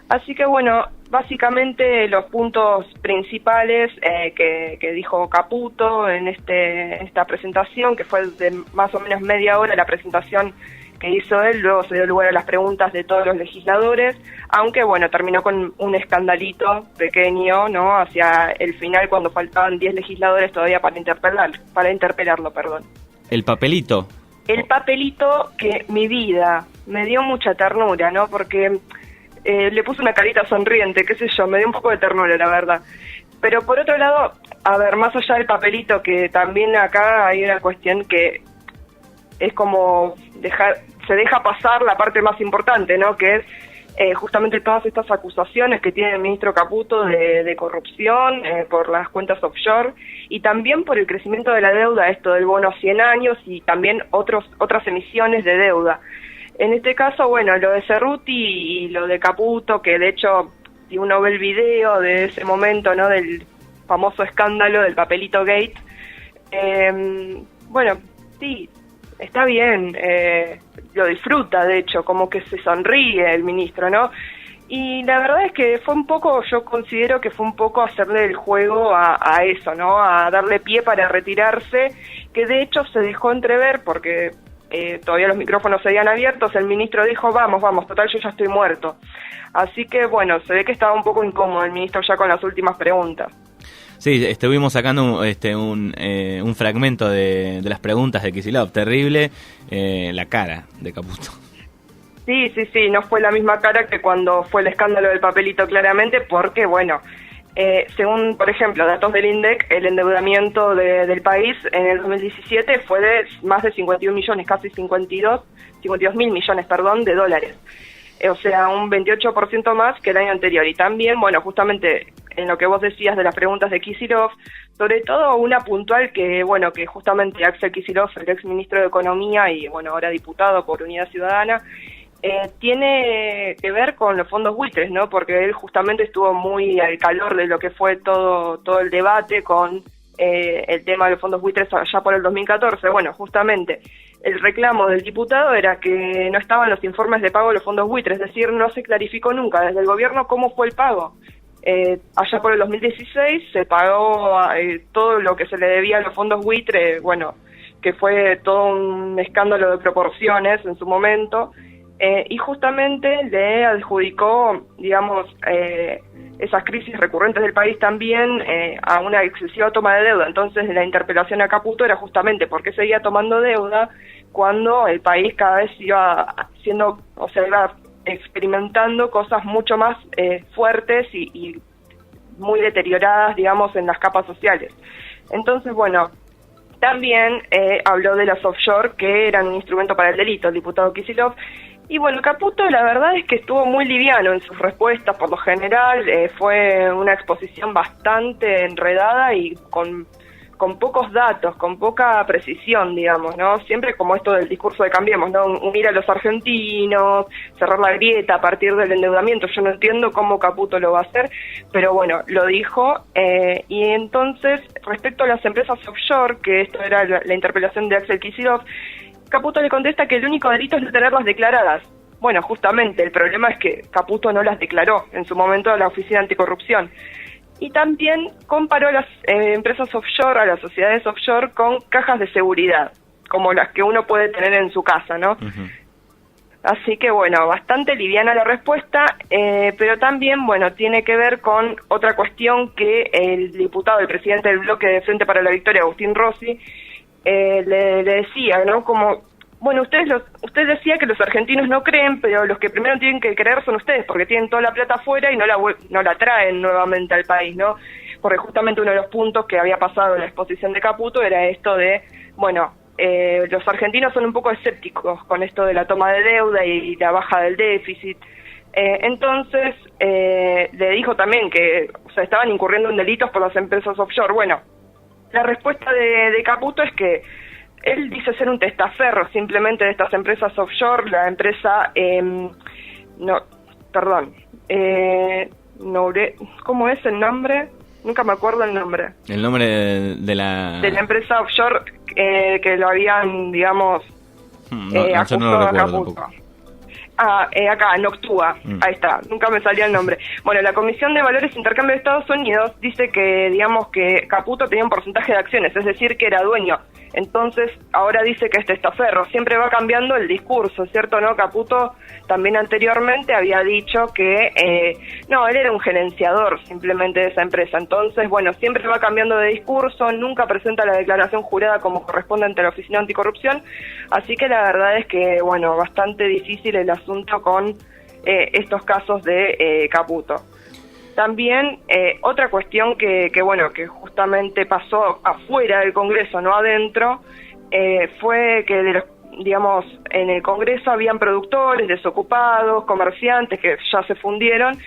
Así que bueno, básicamente los puntos principales que dijo Caputo en esta presentación, que fue de más o menos media hora la presentación que hizo él, luego se dio lugar a las preguntas de todos los legisladores, aunque bueno, terminó con un escandalito pequeño, ¿no? Hacia el final, cuando faltaban 10 legisladores todavía para interpelarlo, perdón. El papelito. El papelito que mi vida me dio mucha ternura, ¿no? Porque le puse una carita sonriente, qué sé yo, me dio un poco de ternura, la verdad. Pero por otro lado, a ver, más allá del papelito, que también acá hay una cuestión que es como se deja pasar la parte más importante, ¿no? Que es justamente todas estas acusaciones que tiene el ministro Caputo de corrupción por las cuentas offshore y también por el crecimiento de la deuda, esto del bono a 100 años y también otras emisiones de deuda. En este caso, bueno, lo de Cerruti y lo de Caputo, que de hecho, si uno ve el video de ese momento, ¿no? Del famoso escándalo del papelito Gate, bueno, sí, está bien, lo disfruta, de hecho, como que se sonríe el ministro, ¿no? Y la verdad es que fue un poco, yo considero que fue un poco hacerle el juego a eso, ¿no? A darle pie para retirarse, que de hecho se dejó entrever porque todavía los micrófonos seguían abiertos, el ministro dijo, vamos, total, yo ya estoy muerto. Así que, bueno, se ve que estaba un poco incómodo el ministro ya con las últimas preguntas. Sí, estuvimos sacando un fragmento de las preguntas de Kicillof. Terrible la cara de Caputo. Sí, no fue la misma cara que cuando fue el escándalo del papelito, claramente, porque, bueno, según, por ejemplo, datos del INDEC, el endeudamiento del país en el 2017 fue de más de 51 millones, casi 52 mil millones, de dólares. O sea, un 28% más que el año anterior. Y también, bueno, justamente en lo que vos decías de las preguntas de Kicillof, sobre todo una puntual que, bueno, que justamente Axel Kicillof, el ex ministro de Economía y, bueno, ahora diputado por Unidad Ciudadana, tiene que ver con los fondos buitres, ¿no? Porque él justamente estuvo muy al calor de lo que fue todo el debate con el tema de los fondos buitres allá por el 2014. Bueno, justamente el reclamo del diputado era que no estaban los informes de pago de los fondos buitres, es decir, no se clarificó nunca desde el gobierno cómo fue el pago. Allá por el 2016 se pagó todo lo que se le debía a los fondos buitres, bueno, que fue todo un escándalo de proporciones en su momento, y justamente le adjudicó, digamos, esas crisis recurrentes del país también a una excesiva toma de deuda. Entonces la interpelación a Caputo era justamente por qué seguía tomando deuda cuando el país cada vez iba iba experimentando cosas mucho más fuertes y muy deterioradas, digamos, en las capas sociales. Entonces, bueno, también habló de las offshore, que eran un instrumento para el delito, el diputado Kicillof. Y bueno, Caputo la verdad es que estuvo muy liviano en sus respuestas, por lo general fue una exposición bastante enredada y con pocos datos, con poca precisión, digamos, ¿no? Siempre como esto del discurso de Cambiemos, ¿no? Unir a los argentinos, cerrar la grieta a partir del endeudamiento. Yo no entiendo cómo Caputo lo va a hacer, pero bueno, lo dijo. Y entonces, respecto a las empresas offshore, que esto era la interpelación de Axel Kicillof, Caputo le contesta que el único delito es no tenerlas declaradas. Bueno, justamente, el problema es que Caputo no las declaró en su momento a la Oficina Anticorrupción. Y también comparó a las empresas offshore, a las sociedades offshore, con cajas de seguridad, como las que uno puede tener en su casa, ¿no? Uh-huh. Así que, bueno, bastante liviana la respuesta, pero también, bueno, tiene que ver con otra cuestión que el diputado, el presidente del bloque de Frente para la Victoria, Agustín Rossi, le decía, ¿no? Como, bueno, usted decía que los argentinos no creen, pero los que primero tienen que creer son ustedes, porque tienen toda la plata afuera y no la traen nuevamente al país, ¿no? Porque justamente uno de los puntos que había pasado en la exposición de Caputo era esto de, bueno, los argentinos son un poco escépticos con esto de la toma de deuda y la baja del déficit. Entonces, le dijo también que, o sea, estaban incurriendo en delitos por las empresas offshore. Bueno, la respuesta de Caputo es que él dice ser un testaferro simplemente de estas empresas offshore. La empresa, ¿cómo es el nombre? Nunca me acuerdo el nombre. El nombre de la empresa offshore que lo habían, digamos, yo no lo recuerdo a Caputo. Acá, Noctua, ahí está, nunca me salía el nombre. Bueno, la Comisión de Valores e Intercambio de Estados Unidos dice que, digamos, que Caputo tenía un porcentaje de acciones, es decir, que era dueño. Entonces, ahora dice que es testaferro. Siempre va cambiando el discurso, ¿cierto? ¿No? Caputo también anteriormente había dicho que, no, él era un gerenciador simplemente de esa empresa. Entonces, bueno, siempre va cambiando de discurso, nunca presenta la declaración jurada como corresponde ante la Oficina Anticorrupción. Así que la verdad es que, bueno, bastante difícil el asunto con estos casos de Caputo. También otra cuestión que bueno, que justamente pasó afuera del Congreso, no adentro, fue que digamos, en el Congreso habían productores, desocupados, comerciantes que ya se fundieron,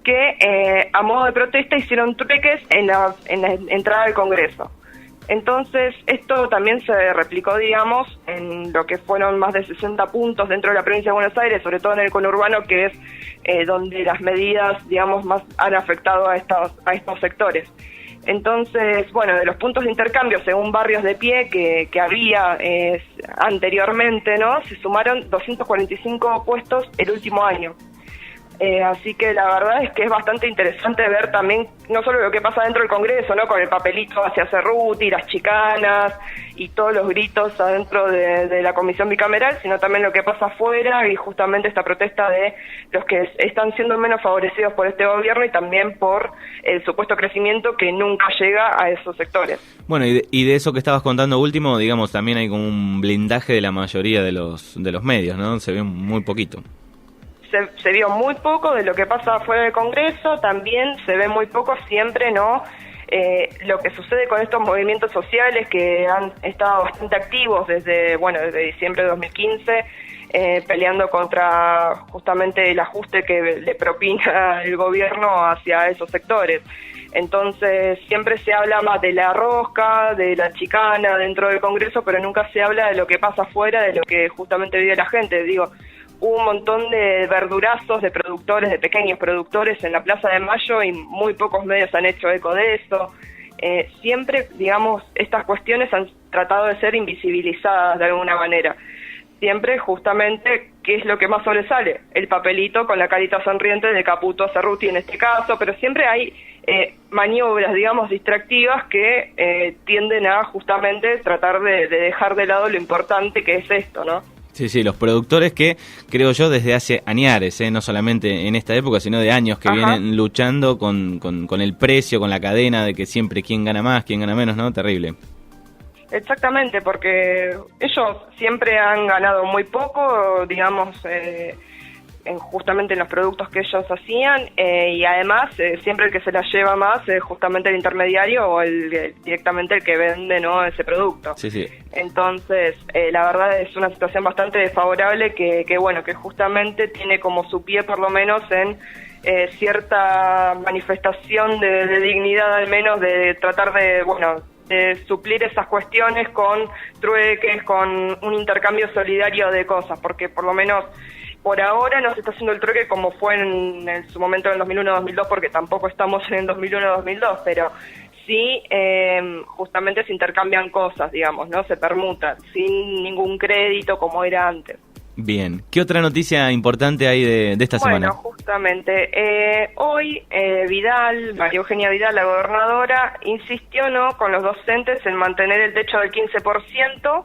que a modo de protesta hicieron trueques en la entrada del Congreso. Entonces, esto también se replicó, digamos, en lo que fueron más de 60 puntos dentro de la provincia de Buenos Aires, sobre todo en el conurbano, que es donde las medidas, digamos, más han afectado a estos sectores. Entonces, bueno, de los puntos de intercambio, según barrios de pie que había anteriormente, ¿no? Se sumaron 245 puestos el último año. Así que la verdad es que es bastante interesante ver también no solo lo que pasa dentro del Congreso, ¿no? Con el papelito hacia Cerruti, las chicanas y todos los gritos adentro de la comisión bicameral, sino también lo que pasa afuera y justamente esta protesta de los que están siendo menos favorecidos por este gobierno y también por el supuesto crecimiento que nunca llega a esos sectores. Bueno, y de eso que estabas contando último, digamos, también hay como un blindaje de la mayoría de los medios, ¿no? Se ve muy poquito. Se vio muy poco de lo que pasa fuera del Congreso, también se ve muy poco siempre, ¿no? Lo que sucede con estos movimientos sociales que han estado bastante activos desde diciembre de 2015, peleando contra justamente el ajuste que le propina el gobierno hacia esos sectores. Entonces siempre se habla más de la rosca, de la chicana dentro del Congreso, pero nunca se habla de lo que pasa afuera, de lo que justamente vive la gente. Digo, hubo un montón de verdurazos de productores, de pequeños productores en la Plaza de Mayo y muy pocos medios han hecho eco de eso. Siempre, digamos, estas cuestiones han tratado de ser invisibilizadas de alguna manera. Siempre, justamente, ¿qué es lo que más sobresale? El papelito con la carita sonriente de Caputo Cerruti en este caso, pero siempre hay maniobras, digamos, distractivas que tienden a justamente tratar de dejar de lado lo importante que es esto, ¿no? Sí, los productores que, creo yo, desde hace añares, no solamente en esta época, sino de años que vienen luchando con el precio, con la cadena de que siempre quién gana más, quién gana menos, ¿no? Terrible. Exactamente, porque ellos siempre han ganado muy poco, digamos, justamente en los productos que ellos hacían, y además siempre el que se la lleva más es justamente el intermediario o directamente el que vende, ¿no?, ese producto. Sí. Entonces, la verdad es una situación bastante desfavorable que justamente tiene como su pie por lo menos en cierta manifestación de dignidad, al menos de tratar de suplir esas cuestiones con trueques, con un intercambio solidario de cosas, porque por lo menos por ahora no se está haciendo el trueque como fue en su momento en el 2001-2002, porque tampoco estamos en el 2001-2002, pero sí justamente se intercambian cosas, digamos, ¿no? Se permutan sin ningún crédito como era antes. Bien. ¿Qué otra noticia importante hay de esta semana? Bueno, justamente, hoy María Eugenia Vidal, la gobernadora, insistió, ¿no?, con los docentes en mantener el techo del 15%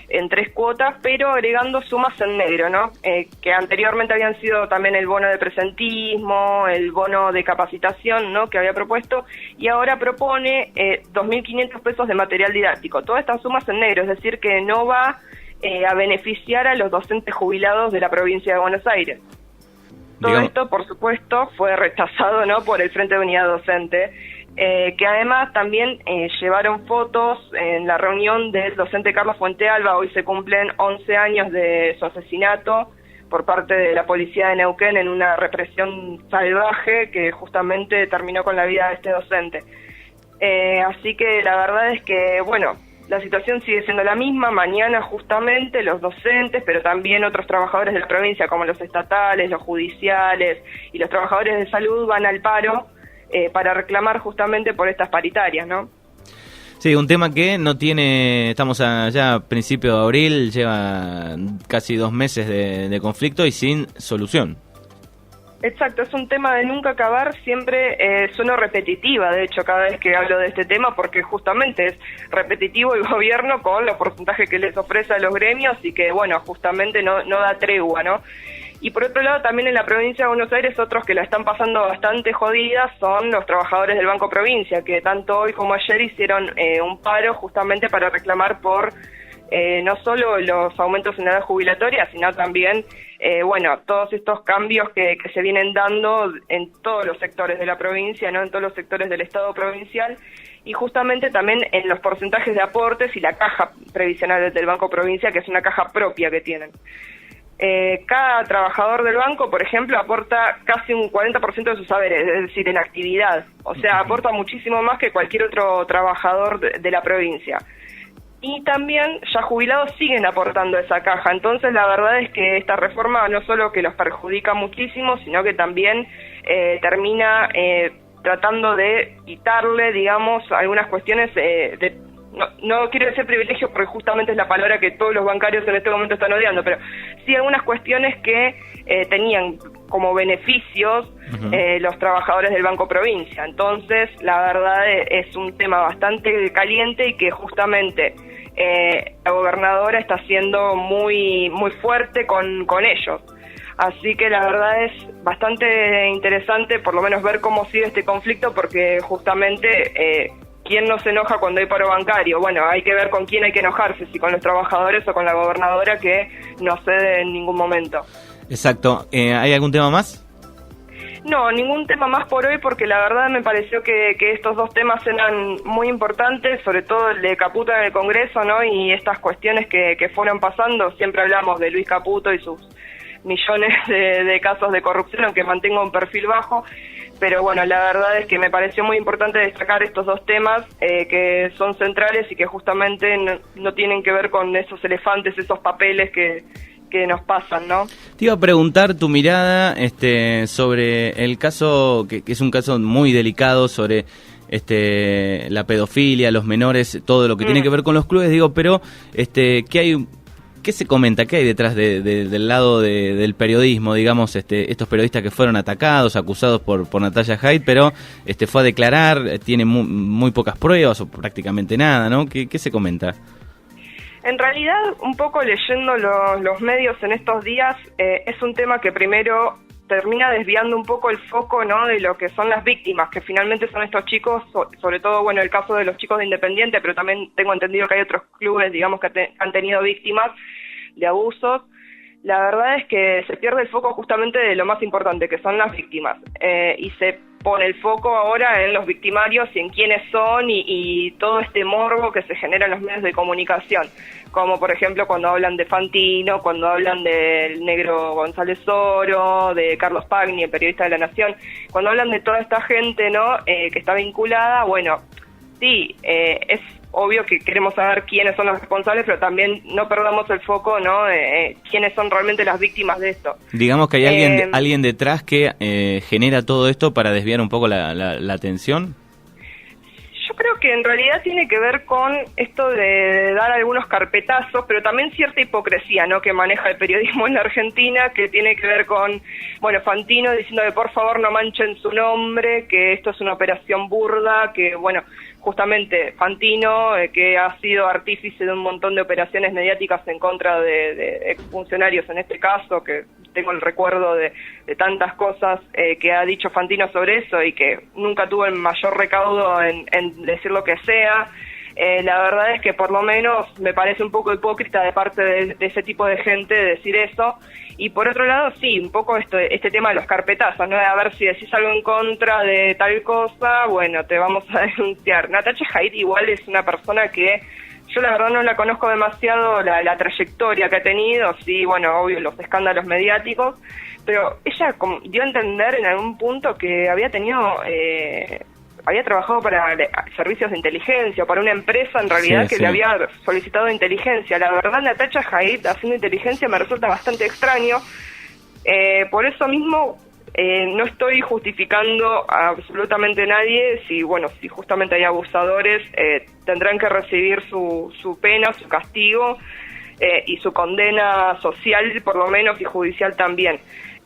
en 3 cuotas, pero agregando sumas en negro, ¿no? Que anteriormente habían sido también el bono de presentismo, el bono de capacitación, ¿no?, que había propuesto, y ahora propone 2.500 pesos de material didáctico. Todas estas sumas en negro, es decir, que no va a beneficiar a los docentes jubilados de la provincia de Buenos Aires. Todo esto, por supuesto, fue rechazado, ¿no?, por el Frente de Unidad Docente, que además también llevaron fotos en la reunión del docente Carlos Fuentealba. Hoy se cumplen 11 años de su asesinato por parte de la policía de Neuquén en una represión salvaje que justamente terminó con la vida de este docente. Así que la verdad es que, bueno, la situación sigue siendo la misma. Mañana justamente los docentes, pero también otros trabajadores de la provincia, como los estatales, los judiciales y los trabajadores de salud, van al paro para reclamar justamente por estas paritarias, ¿no? Sí, un tema que no tiene, estamos ya a principio de abril, lleva casi 2 meses de conflicto y sin solución. Exacto, es un tema de nunca acabar, siempre sueno repetitiva, de hecho, cada vez que hablo de este tema, porque justamente es repetitivo el gobierno con los porcentajes que les ofrece a los gremios y que, bueno, justamente no da tregua, ¿no? Y por otro lado, también en la provincia de Buenos Aires, otros que la están pasando bastante jodidas son los trabajadores del Banco Provincia, que tanto hoy como ayer hicieron un paro justamente para reclamar por no solo los aumentos en la edad jubilatoria, sino también, todos estos cambios que se vienen dando en todos los sectores de la provincia, ¿no? En todos los sectores del Estado provincial, y justamente también en los porcentajes de aportes y la caja previsional del Banco Provincia, que es una caja propia que tienen. Cada trabajador del banco, por ejemplo, aporta casi un 40% de sus saberes, es decir, en actividad. O sea, aporta muchísimo más que cualquier otro trabajador de la provincia. Y también ya jubilados siguen aportando esa caja. Entonces, la verdad es que esta reforma no solo que los perjudica muchísimo, sino que también termina tratando de quitarle, digamos, algunas cuestiones no quiero decir privilegio porque justamente es la palabra que todos los bancarios en este momento están odiando, pero sí algunas cuestiones que tenían como beneficios los trabajadores del Banco Provincia. Entonces, la verdad es un tema bastante caliente y que justamente la gobernadora está siendo muy fuerte con ellos. Así que la verdad es bastante interesante por lo menos ver cómo sigue este conflicto, porque justamente ¿quién no se enoja cuando hay paro bancario? Bueno, hay que ver con quién hay que enojarse, si con los trabajadores o con la gobernadora, que no cede en ningún momento. Exacto. ¿Hay algún tema más? No, ningún tema más por hoy, porque la verdad me pareció que estos dos temas eran muy importantes, sobre todo el de Caputo en el Congreso, ¿no? Y estas cuestiones que fueron pasando. Siempre hablamos de Luis Caputo y sus millones de casos de corrupción, aunque mantenga un perfil bajo. Pero bueno, la verdad es que me pareció muy importante destacar estos dos temas que son centrales y que justamente no tienen que ver con esos elefantes, esos papeles que nos pasan, ¿no? Te iba a preguntar tu mirada sobre el caso, que es un caso muy delicado, sobre la pedofilia, los menores, todo lo que tiene que ver con los clubes, pero ¿qué se comenta? ¿Qué hay detrás del lado del periodismo? Digamos, estos periodistas que fueron atacados, acusados por Natalia Haidt, pero fue a declarar, tiene muy pocas pruebas o prácticamente nada, ¿no? ¿Qué se comenta? En realidad, un poco leyendo los medios en estos días, es un tema que primero termina desviando un poco el foco, ¿no?, de lo que son las víctimas, que finalmente son estos chicos, sobre todo, el caso de los chicos de Independiente, pero también tengo entendido que hay otros clubes, digamos, que han tenido víctimas de abusos. La verdad es que se pierde el foco justamente de lo más importante, que son las víctimas, y se pone el foco ahora en los victimarios y en quiénes son y todo este morbo que se genera en los medios de comunicación, como por ejemplo cuando hablan de Fantino, cuando hablan del negro González Oro, de Carlos Pagni, el periodista de La Nación, cuando hablan de toda esta gente, ¿no?, que está vinculada. Sí, es obvio que queremos saber quiénes son los responsables, pero también no perdamos el foco, ¿no?, de quiénes son realmente las víctimas de esto. Digamos que hay alguien detrás que genera todo esto para desviar un poco la atención. Yo creo que en realidad tiene que ver con esto de dar algunos carpetazos, pero también cierta hipocresía, ¿no?, que maneja el periodismo en la Argentina, que tiene que ver con, Fantino diciendo que por favor no manchen su nombre, que esto es una operación burda, que justamente Fantino, que ha sido artífice de un montón de operaciones mediáticas en contra de exfuncionarios en este caso, que tengo el recuerdo de tantas cosas que ha dicho Fantino sobre eso y que nunca tuvo el mayor recaudo en decir lo que sea. La verdad es que por lo menos me parece un poco hipócrita de parte de ese tipo de gente decir eso. Y por otro lado, sí, un poco este tema de los carpetazos, ¿no? De a ver si decís algo en contra de tal cosa, te vamos a denunciar. Natalia Haidt igual es una persona que yo la verdad no la conozco demasiado, la trayectoria que ha tenido, sí, obvio, los escándalos mediáticos, pero ella dio a entender en algún punto que había trabajado para servicios de inteligencia, para una empresa en realidad que le había solicitado inteligencia. La verdad, Natalia Haidt haciendo inteligencia me resulta bastante extraño. Por eso mismo No estoy justificando a absolutamente nadie, si justamente hay abusadores, tendrán que recibir su pena, su castigo y su condena social por lo menos y judicial también.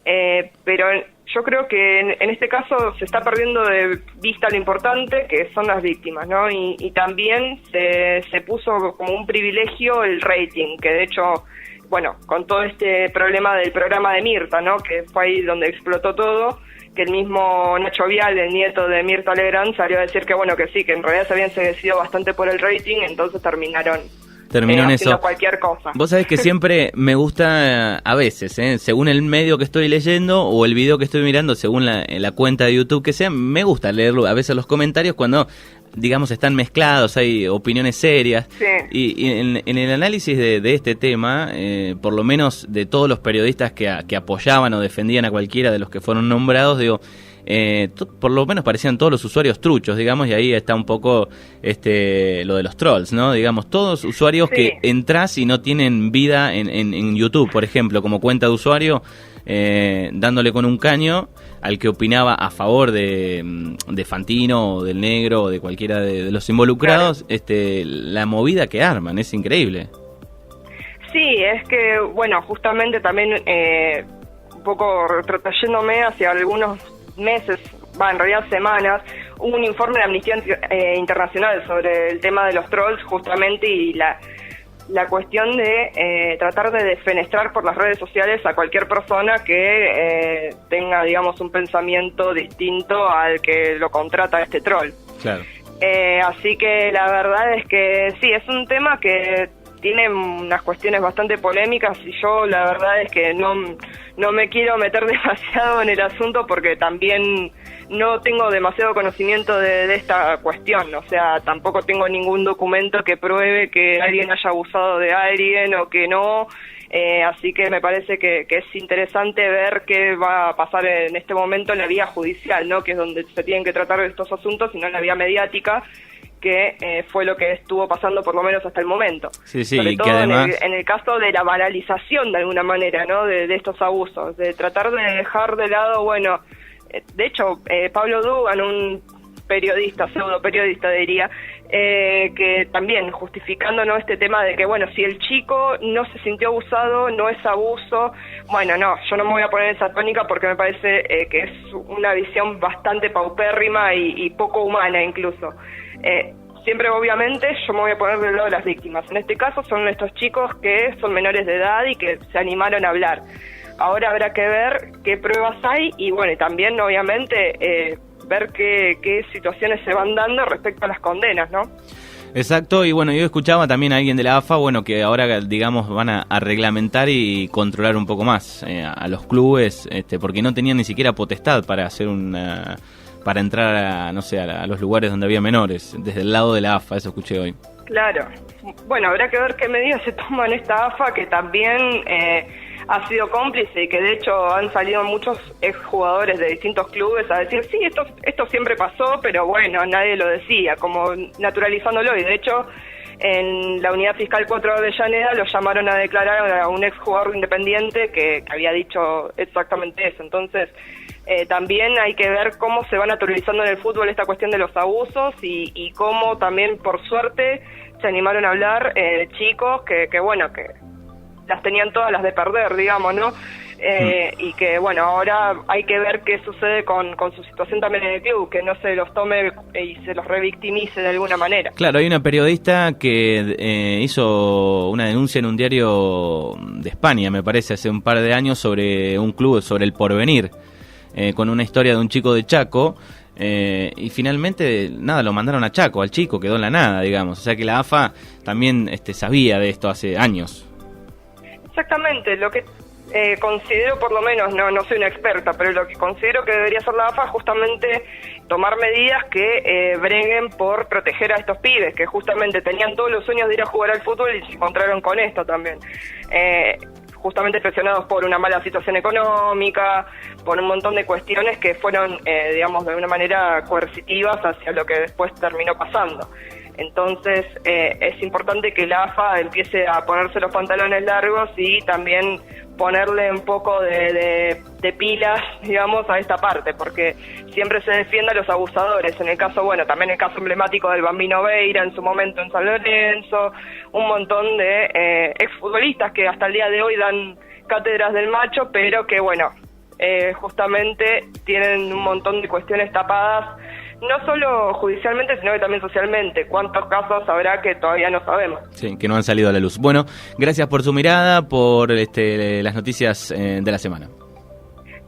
Pero yo creo que en este caso se está perdiendo de vista lo importante que son las víctimas, ¿no? Y también se puso como un privilegio el rating, que de hecho, bueno, con todo este problema del programa de Mirta, ¿no? Que fue ahí donde explotó todo, que el mismo Nacho Vial, el nieto de Mirta Legrand, salió a decir que bueno, que sí, que en realidad se habían enseguecido bastante por el rating, entonces terminó en eso. Cualquier cosa. Vos sabés que siempre me gusta, a veces, según el medio que estoy leyendo o el video que estoy mirando, según la cuenta de YouTube que sea, me gusta leerlo a veces los comentarios cuando, digamos, están mezclados, hay opiniones serias. Sí. Y en el análisis de este tema, por lo menos de todos los periodistas que apoyaban o defendían a cualquiera de los que fueron nombrados, digo, por lo menos parecían todos los usuarios truchos, digamos, y ahí está un poco lo de los trolls, ¿no? Digamos, todos usuarios que entras y no tienen vida en YouTube, por ejemplo, como cuenta de usuario, dándole con un caño al que opinaba a favor de Fantino o del Negro o de cualquiera de los involucrados. Claro. La movida que arman es increíble. Sí, es que, bueno, justamente también un poco retrocediéndome hacia algunos meses, en realidad semanas, hubo un informe de Amnistía Internacional sobre el tema de los trolls justamente y la cuestión de tratar de defenestrar por las redes sociales a cualquier persona que tenga, digamos, un pensamiento distinto al que lo contrata este troll. Claro. Así que la verdad es que sí, es un tema que tiene unas cuestiones bastante polémicas y yo la verdad es que no me quiero meter demasiado en el asunto porque también no tengo demasiado conocimiento de esta cuestión, o sea, tampoco tengo ningún documento que pruebe que alguien haya abusado de alguien o que no, así que me parece que es interesante ver qué va a pasar en este momento en la vía judicial, ¿no? Que es donde se tienen que tratar estos asuntos y no en la vía mediática, que fue lo que estuvo pasando por lo menos hasta el momento. Sí, sobre y todo que además... en el caso de la banalización de alguna manera, ¿no? De estos abusos, de tratar de dejar de lado, bueno, de hecho, Pablo Dugan, un periodista, pseudo periodista diría, que también justificando, ¿no?, este tema de que, bueno, si el chico no se sintió abusado, no es abuso. Bueno, no, yo no me voy a poner esa tónica porque me parece que es una visión bastante paupérrima y poco humana incluso. Siempre, obviamente, yo me voy a poner del lado de las víctimas. En este caso son estos chicos que son menores de edad y que se animaron a hablar. Ahora habrá que ver qué pruebas hay y, bueno, y también, obviamente, ver qué situaciones se van dando respecto a las condenas, ¿no? Exacto, y bueno, yo escuchaba también a alguien de la AFA, bueno, que ahora, digamos, van a reglamentar y controlar un poco más a los clubes, porque no tenían ni siquiera potestad para hacer para entrar a, no sé, a los lugares donde había menores, desde el lado de la AFA, eso escuché hoy. Claro, bueno, habrá que ver qué medidas se toman en esta AFA, que también ha sido cómplice y que de hecho han salido muchos exjugadores de distintos clubes a decir, sí, esto siempre pasó, pero bueno, nadie lo decía, como naturalizándolo, y de hecho en la Unidad Fiscal 4 de Avellaneda lo llamaron a declarar a un exjugador independiente que había dicho exactamente eso. Entonces también hay que ver cómo se va naturalizando en el fútbol esta cuestión de los abusos y cómo también, por suerte, se animaron a hablar chicos que bueno, que las tenían todas las de perder, digamos, ¿no? Y que, bueno, ahora hay que ver qué sucede con su situación también en el club, que no se los tome y se los revictimice de alguna manera. Claro, hay una periodista que hizo una denuncia en un diario de España, me parece, hace un par de años, sobre un club, sobre el Porvenir, con una historia de un chico de Chaco, y finalmente, nada, lo mandaron a Chaco, al chico, quedó en la nada, digamos. O sea que la AFA también sabía de esto hace años. Exactamente, lo que considero, por lo menos, no soy una experta, pero lo que considero que debería hacer la AFA es justamente tomar medidas que breguen por proteger a estos pibes, que justamente tenían todos los sueños de ir a jugar al fútbol y se encontraron con esto también. Justamente presionados por una mala situación económica, por un montón de cuestiones que fueron, digamos, de alguna manera coercitivas hacia lo que después terminó pasando. Entonces es importante que la AFA empiece a ponerse los pantalones largos y también ponerle un poco de pilas, digamos, a esta parte, porque siempre se defiende a los abusadores. En el caso, bueno, también el caso emblemático del Bambino Veira en su momento en San Lorenzo, un montón de exfutbolistas que hasta el día de hoy dan cátedras del macho, pero que, bueno, justamente tienen un montón de cuestiones tapadas, no solo judicialmente, sino que también socialmente. ¿Cuántos casos habrá que todavía no sabemos? Sí, que no han salido a la luz. Bueno, gracias por su mirada, por las noticias de la semana.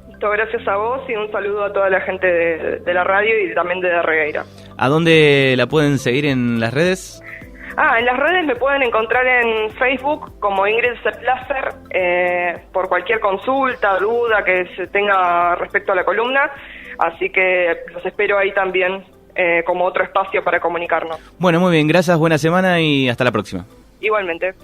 Listo, gracias a vos y un saludo a toda la gente de la radio y también de Regueira. ¿A dónde la pueden seguir en las redes? En las redes me pueden encontrar en Facebook como Ingrid Seplacer, por cualquier consulta, duda que se tenga respecto a la columna. Así que los espero ahí también como otro espacio para comunicarnos. Bueno, muy bien, gracias, buena semana y hasta la próxima. Igualmente.